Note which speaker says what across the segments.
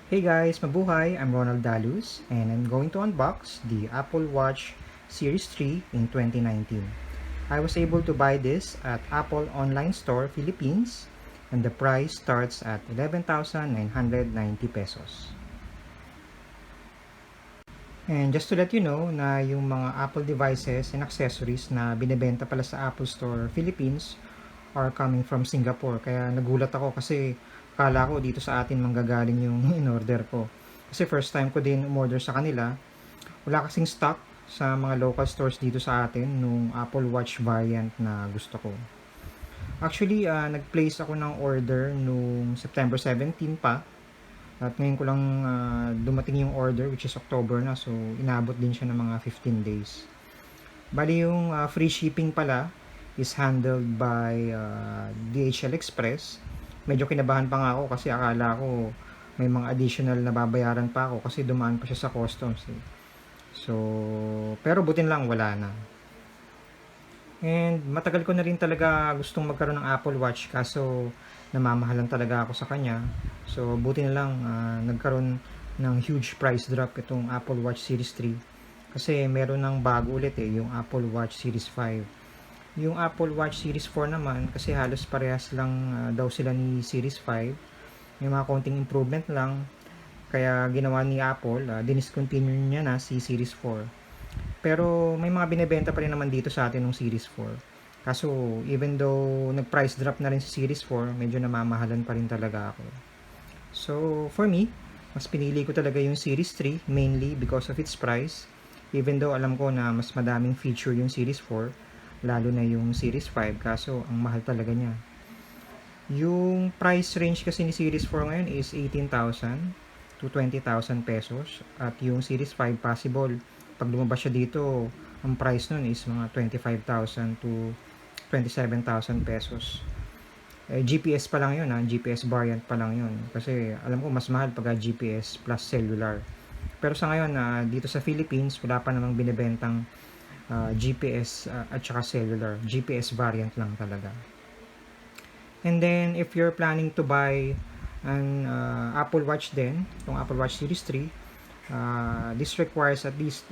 Speaker 1: Hey guys, mabuhay! I'm Ronald Dalus and I'm going to unbox the Apple Watch Series 3 in 2019. I was able to buy this at Apple Online Store Philippines and the price starts at 11,990 pesos. And just to let you know na yung mga Apple devices and accessories na binebenta pala sa Apple Store Philippines are coming from Singapore. Kaya nagulat ako kasi akala ko dito sa atin manggagaling yung in-order ko. Kasi first time ko din umorder sa kanila. Wala kasing stock sa mga local stores dito sa atin nung Apple Watch variant na gusto ko. Actually, nag-place ako ng order nung September 17 pa. At ngayon ko lang dumating yung order which is October na. So, inabot din siya ng mga 15 days. Bali yung free shipping pala is handled by DHL Express. Medyo kinabahan pa nga ako kasi akala ko may mga additional na babayaran pa ako kasi dumaan pa siya sa customs. So, pero butin lang wala na. And matagal ko na rin talaga gustong magkaroon ng Apple Watch kaso namamahalan talaga ako sa kanya. So, buti na lang nagkaroon ng huge price drop itong Apple Watch Series 3. Kasi meron ng bago ulit yung Apple Watch Series 5. Yung Apple Watch Series 4 naman, kasi halos parehas lang daw sila ni Series 5. May mga konting improvement lang. Kaya ginawa ni Apple, diniscontinue niya na si Series 4. Pero may mga binebenta pa rin naman dito sa atin ng Series 4. Kaso, even though nag-price drop na rin si Series 4, medyo namamahalan pa rin talaga ako. So, for me, mas pinili ko talaga yung Series 3, mainly because of its price. Even though alam ko na mas madaming feature yung Series 4, lalo na yung Series 5, kaso ang mahal talaga niya. Yung price range kasi ni Series 4 ngayon is 18,000 to 20,000 pesos. At yung Series 5 possible, pag lumabas siya dito, ang price nun is mga 25,000 to 27,000 pesos. GPS pa lang yun, GPS variant pa lang yun. Kasi alam ko mas mahal pag GPS plus cellular. Pero sa ngayon, dito sa Philippines, wala pa namang binibentang GPS at saka cellular. GPS variant lang talaga. And then, if you're planning to buy an Apple Watch din, itong Apple Watch Series 3, this requires at least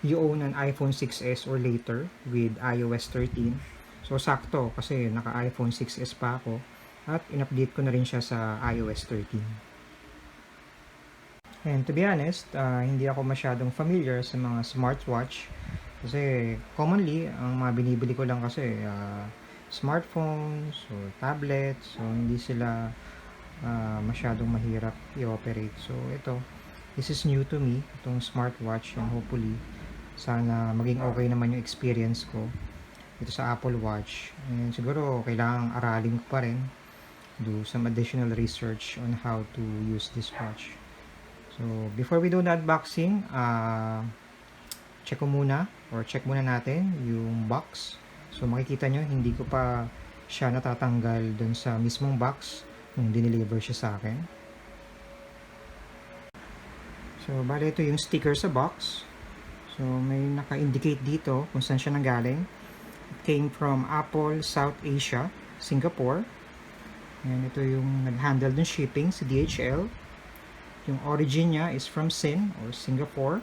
Speaker 1: you own an iPhone 6s or later with iOS 13. So, sakto kasi naka-iPhone 6s pa ako at in-update ko na rin siya sa iOS 13. And to be honest, hindi ako masyadong familiar sa mga smartwatch kasi commonly, ang mga binibili ko lang kasi smartphones or tablets, so hindi sila masyadong mahirap i-operate. So ito, this is new to me, itong smartwatch, and hopefully sana maging okay naman yung experience ko ito sa Apple Watch. And siguro kailangang aralin ko pa rin, do some additional research on how to use this watch. So before we do the unboxing, check muna natin yung box. So makikita nyo, hindi ko pa siya natatanggal dun sa mismong box nung dineliver siya sa akin. So bali ito yung sticker sa box. So may naka-indicate dito kung saan siya nanggaling. It came from Apple South Asia, Singapore. And ito yung nag-handle ng shipping sa DHL. Yung origin niya is from Sin or Singapore.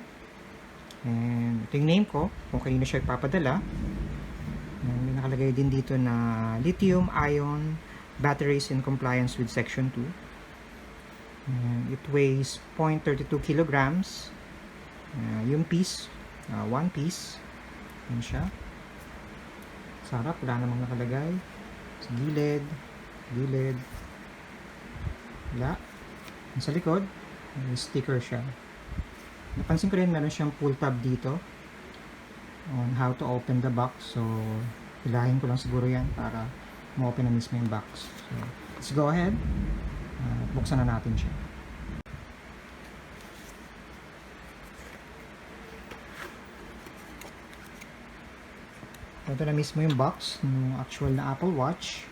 Speaker 1: And ito yung name ko, kung kanino siya ipapadala. And may nakalagay din dito na lithium-ion batteries in compliance with Section 2. And it weighs 0.32 kilograms. Yung piece, one piece. Yan siya. Sarap, wala namang nakalagay. Sa gilid, wala. Sa likod, may sticker siya. Napansin ko rin meron siyang pull tab dito on how to open the box. So, hilahin ko lang siguro yan para ma-open na mismo yung box. So, let's go ahead. Buksan na natin siya. Ito na mismo yung box ng actual na Apple Watch.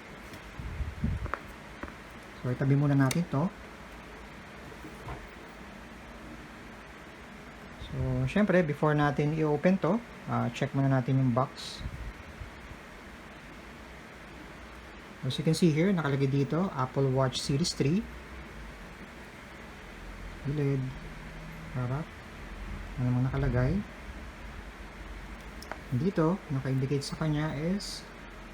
Speaker 1: So, itabi muna natin to. So, syempre, before natin i-open to, check muna natin yung box. As you can see here, nakalagay dito, Apple Watch Series 3. gilid, harap, ano namang nakalagay. Dito, naka-indicate sa kanya is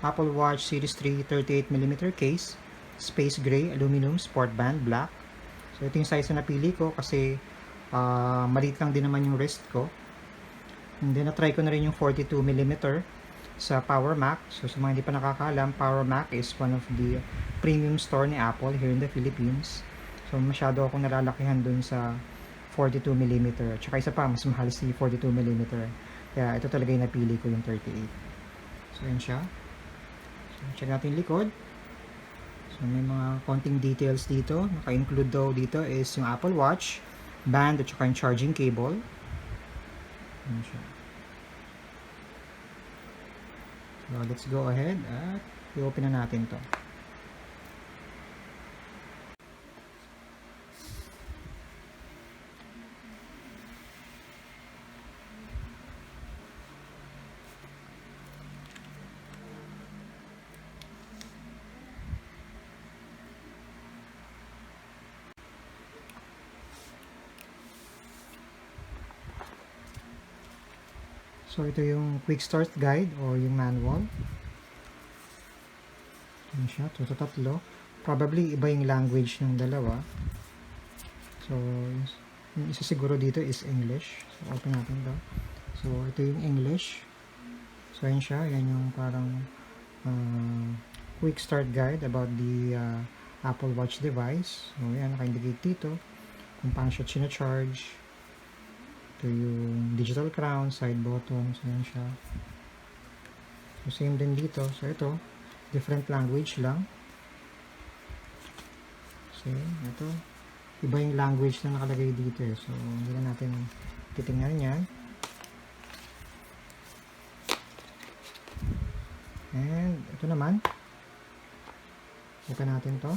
Speaker 1: Apple Watch Series 3 38mm case, space gray, aluminum, sport band, black. So ito yung size na napili ko kasi maliit lang din naman yung wrist ko. And then na-try ko na rin yung 42mm sa Power Mac. So sa mga hindi pa nakakaalam, Power Mac is one of the premium store ni Apple here in the Philippines. So masyado akong nalalakihan dun sa 42mm. Tsaka isa pa, mas mahal si 42mm. Kaya ito talaga yung napili ko, yung 38. So yun siya. So check natin yung likod. So may mga konting details dito. Naka-include daw dito is yung Apple Watch, band at saka yung charging cable. Yun siya. So let's go ahead at i-open na natin to. So ito yung quick start guide o yung manual. Yan siya, ito tatlo. Probably iba yung language ng dalawa. So yung isa siguro dito is English. So open natin to. So ito yung English. So yan siya, yan yung parang quick start guide about the Apple Watch device. So yan, naka-indicate dito kung paano siya charge. Ito yung digital crown, side buttons, yan siya. So same din dito. So ito, different language lang. So ito, iba yung language na nakalagay dito eh. So hindi na natin titingnan yan. And ito naman, open natin to.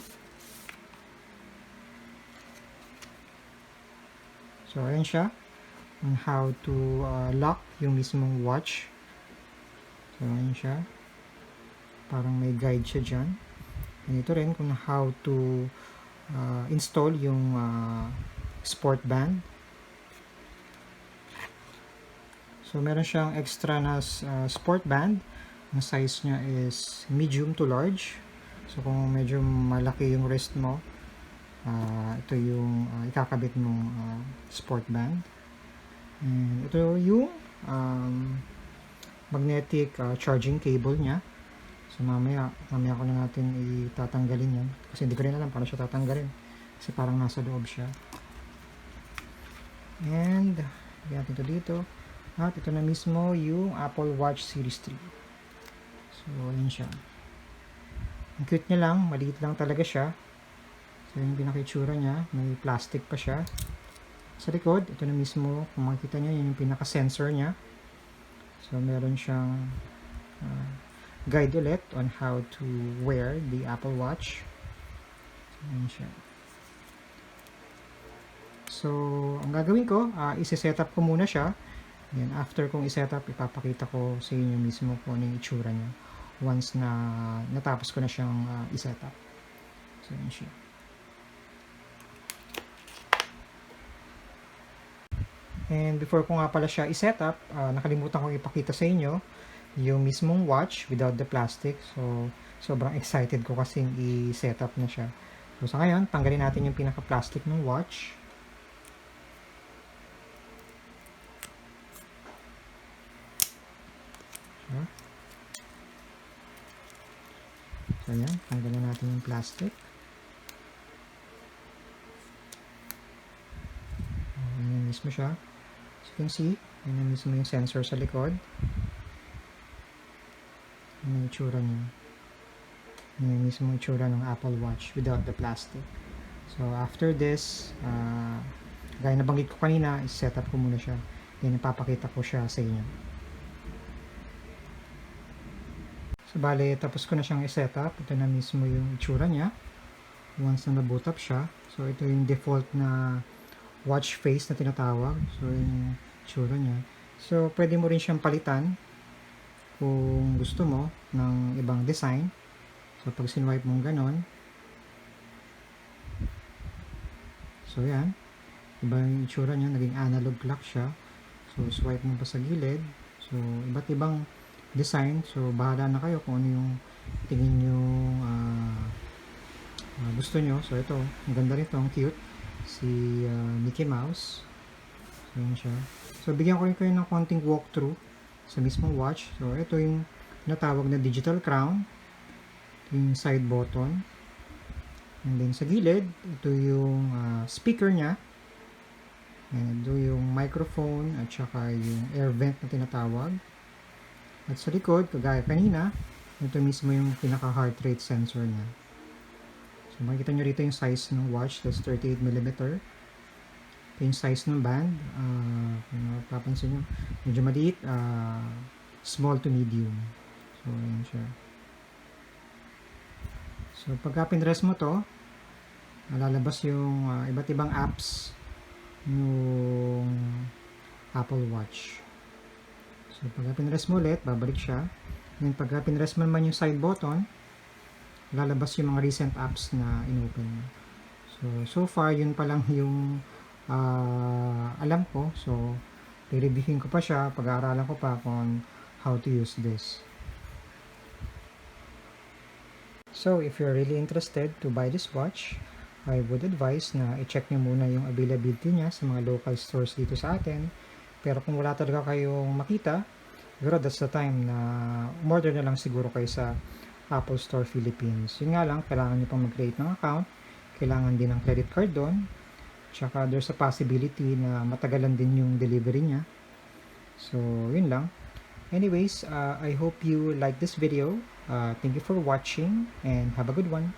Speaker 1: So ayan siya, on how to lock yung mismong watch. So ayan siya, parang may guide siya dyan. And ito rin kung how to install yung sport band. So meron siyang extra na sport band. Ang size niya is medium to large. So kung medyo malaki yung wrist mo, ito yung ikakabit mong sport band. And ito yung magnetic charging cable niya. So mamaya ko na natin itatanggalin yan. Kasi hindi ko rin alam paano siya tatanggalin. Kasi parang nasa loob siya. And lagyan natin ito dito. At ito na mismo yung Apple Watch Series 3. So yun siya. Ang cute niya lang. Maliit lang talaga siya. So yung pinaka-itsura niya. May plastic pa siya. Sa likod, ito na mismo. Kung makikita nyo, yun yung pinaka-sensor niya. So meron siyang guide ulit on how to wear the Apple Watch. So, yun siya. So, ang gagawin ko, isi-set up ko muna siya. Then, after kong i-set up, ipapakita ko sa inyo mismo kung ano yung itsura niya once na natapos ko na siyang i-set up. So, yun siya. And before ko nga pala siya i-set up, nakalimutan kong ipakita sa inyo yung mismong watch without the plastic. So, sobrang excited ko kasing i-set up na siya. So, sa ngayon, tanggalin natin yung pinaka-plastic ng watch. So, ayan, tanggalin natin yung plastic. Ayan mismo siya. As you can see, ayan mismo yung sensor sa likod. Ano yung itsura niya. Ano yung mismo itsura ng Apple Watch without the plastic. So, after this, gaya na banggit ko kanina, is-set up ko muna siya. Then, ipapakita ko siya sa inyo. So, bale, tapos ko na siyang i-set up. Ito na mismo yung itsura niya. Once na naboot up siya. So, ito yung default na watch face na tinatawag. So, yung itsura niya. So, pwede mo rin siyang palitan kung gusto mo ng ibang design. So, pag sinwipe mong ganon. So, yan. Iba yung itsura niya, naging analog clock siya. So, swipe mo pa sa gilid. So, iba't ibang design. So, bahala na kayo kung ano yung tingin nyo gusto nyo. So, ito, ang ganda rito, ang cute. Si Mickey Mouse. So, yun siya. So, bigyan ko rin kayo ng konting walkthrough sa mismong watch. So, ito yung natawag na digital crown. Ito yung side button. And then, sa gilid, ito yung speaker niya. And ito yung microphone at saka yung air vent na tinatawag. At sa likod, kagaya kanina, ito mismo yung pinaka heart rate sensor niya. So makikita nyo rito yung size ng watch, that's 38mm. Ito yung size ng band. Kung mapapansin nyo, medyo maliit, small to medium. So yun siya. So pagka pinrest mo to, lalabas yung iba't ibang apps yung Apple Watch. So, pagka pinrest mo ulit, babalik siya. Then, pagka pinrest mo naman yung side button, lalabas yung mga recent apps na inopen mo. So far, yun pa lang yung alam ko. So, re-reviewin ko pa siya, pag-aaralan ko pa kung how to use this. So, if you're really interested to buy this watch, I would advise na i-check nyo muna yung availability niya sa mga local stores dito sa atin. Pero kung wala talaga kayong makita, siguro that's the time na umorder na lang siguro kayo sa Apple Store Philippines. Yun nga lang, kailangan nyo pang mag-create ng account, kailangan din ng credit card doon, tsaka there's a possibility na matagalan din yung delivery niya. So, yun lang. Anyways, I hope you like this video. Thank you for watching and have a good one.